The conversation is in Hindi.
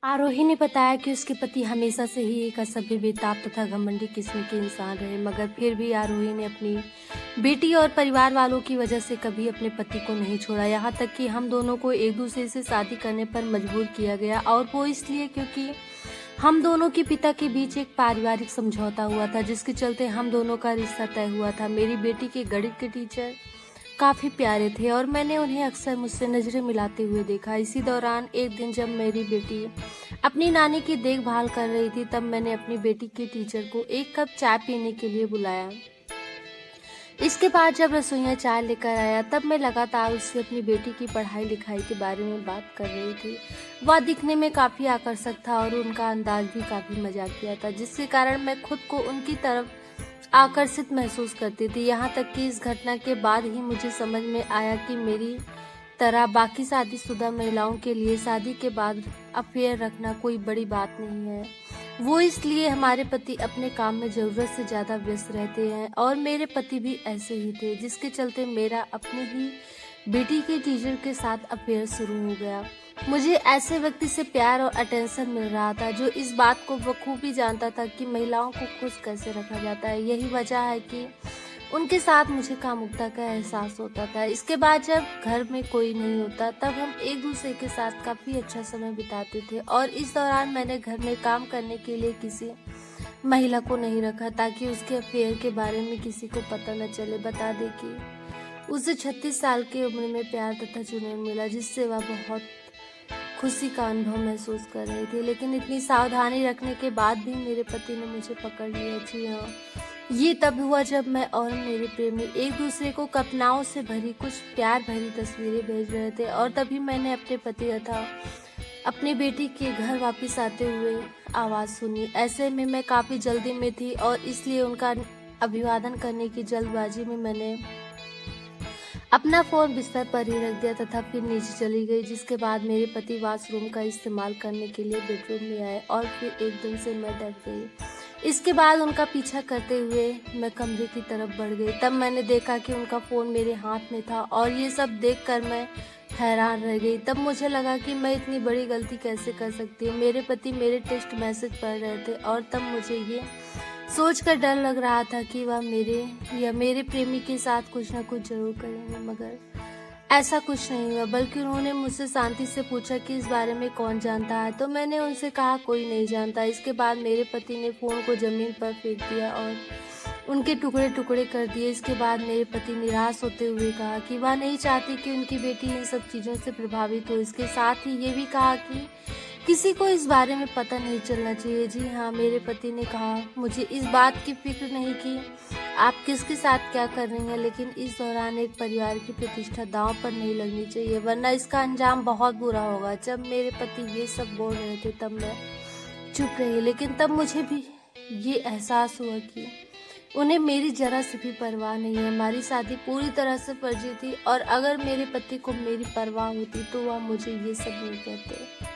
आरोही ने बताया कि उसके पति हमेशा से ही एक असभ्य, बेताब तथा घमंडी किस्म के इंसान रहे, मगर फिर भी आरोही ने अपनी बेटी और परिवार वालों की वजह से कभी अपने पति को नहीं छोड़ा। यहाँ तक कि हम दोनों को एक दूसरे से शादी करने पर मजबूर किया गया, और वो इसलिए क्योंकि हम दोनों के पिता के बीच एक पारिवारिक समझौता हुआ था, जिसके चलते हम दोनों का रिश्ता तय हुआ था। मेरी बेटी के गणित के टीचर काफ़ी प्यारे थे और मैंने उन्हें अक्सर मुझसे नज़रें मिलाते हुए देखा। इसी दौरान एक दिन जब मेरी बेटी अपनी नानी की देखभाल कर रही थी, तब मैंने अपनी बेटी के टीचर को एक कप चाय पीने के लिए बुलाया। इसके बाद जब रसोइया चाय लेकर आया, तब मैं लगातार उससे अपनी बेटी की पढ़ाई लिखाई के बारे में बात कर रही थी। वह दिखने में काफ़ी आकर्षक था और उनका अंदाज भी काफ़ी मजाकिया था, जिसके कारण मैं खुद को उनकी तरफ आकर्षित महसूस करती थी। यहाँ तक कि इस घटना के बाद ही मुझे समझ में आया कि मेरी तरह बाकी शादीशुदा महिलाओं के लिए शादी के बाद अफेयर रखना कोई बड़ी बात नहीं है। वो इसलिए हमारे पति अपने काम में ज़रूरत से ज़्यादा व्यस्त रहते हैं और मेरे पति भी ऐसे ही थे, जिसके चलते मेरा अपने ही बेटी के टीचर के साथ अफेयर शुरू हो गया। मुझे ऐसे व्यक्ति से प्यार और अटेंशन मिल रहा था जो इस बात को बखूबी जानता था कि महिलाओं को खुश कैसे रखा जाता है। यही वजह है कि उनके साथ मुझे कामुकता का एहसास होता था। इसके बाद जब घर में कोई नहीं होता, तब हम एक दूसरे के साथ काफ़ी अच्छा समय बिताते थे, और इस दौरान मैंने घर में काम करने के लिए किसी महिला को नहीं रखा ताकि उसके अफेयर के बारे में किसी को पता न चले। बता दें कि उसे 36 साल की उम्र में प्यार तथा जुनून मिला, जिससे वह बहुत खुशी का अनुभव महसूस कर रही थी। लेकिन इतनी सावधानी रखने के बाद भी मेरे पति ने मुझे पकड़ लिया। जी हाँ, ये तब हुआ जब मैं और मेरे प्रेमी एक दूसरे को कल्पनाओं से भरी कुछ प्यार भरी तस्वीरें भेज रहे थे, और तभी मैंने अपने पति तथा अपनी बेटी के घर वापस आते हुए आवाज़ सुनी। ऐसे में मैं काफ़ी जल्दी में थी और इसलिए उनका अभिवादन करने की जल्दबाजी में मैंने अपना फ़ोन बिस्तर पर ही रख दिया तथा फिर नीचे चली गई। जिसके बाद मेरे पति वॉशरूम का इस्तेमाल करने के लिए बेडरूम में आए और फिर एकदम से मैं डर गई। इसके बाद उनका पीछा करते हुए मैं कमरे की तरफ बढ़ गई। तब मैंने देखा कि उनका फ़ोन मेरे हाथ में था, और ये सब देखकर मैं हैरान रह गई। तब मुझे लगा कि मैं इतनी बड़ी गलती कैसे कर सकती हूँ। मेरे पति मेरे टेक्स्ट मैसेज पढ़ रहे थे, और तब मुझे ये सोचकर डर लग रहा था कि वह मेरे या मेरे प्रेमी के साथ कुछ ना कुछ जरूर करेंगे, मगर ऐसा कुछ नहीं हुआ। बल्कि उन्होंने मुझसे शांति से पूछा कि इस बारे में कौन जानता है, तो मैंने उनसे कहा कोई नहीं जानता। इसके बाद मेरे पति ने फ़ोन को ज़मीन पर फेंक दिया और उनके टुकड़े टुकड़े कर दिए। इसके बाद मेरे पति निराश होते हुए कहा कि वह नहीं चाहती कि उनकी बेटी इन सब चीज़ों से प्रभावित हो। इसके साथ ही ये भी कहा कि किसी को इस बारे में पता नहीं चलना चाहिए। जी हाँ, मेरे पति ने कहा मुझे इस बात की फिक्र नहीं कि आप किसके साथ क्या कर रही हैं, लेकिन इस दौरान एक परिवार की प्रतिष्ठा दांव पर नहीं लगनी चाहिए, वरना इसका अंजाम बहुत बुरा होगा। जब मेरे पति ये सब बोल रहे थे तब मैं चुप रही, लेकिन तब मुझे भी ये एहसास हुआ कि उन्हें मेरी जरा से भी परवाह नहीं है। हमारी शादी पूरी तरह से फर्जी थी, और अगर मेरे पति को मेरी परवाह होती तो वह मुझे ये सब नहीं कहते।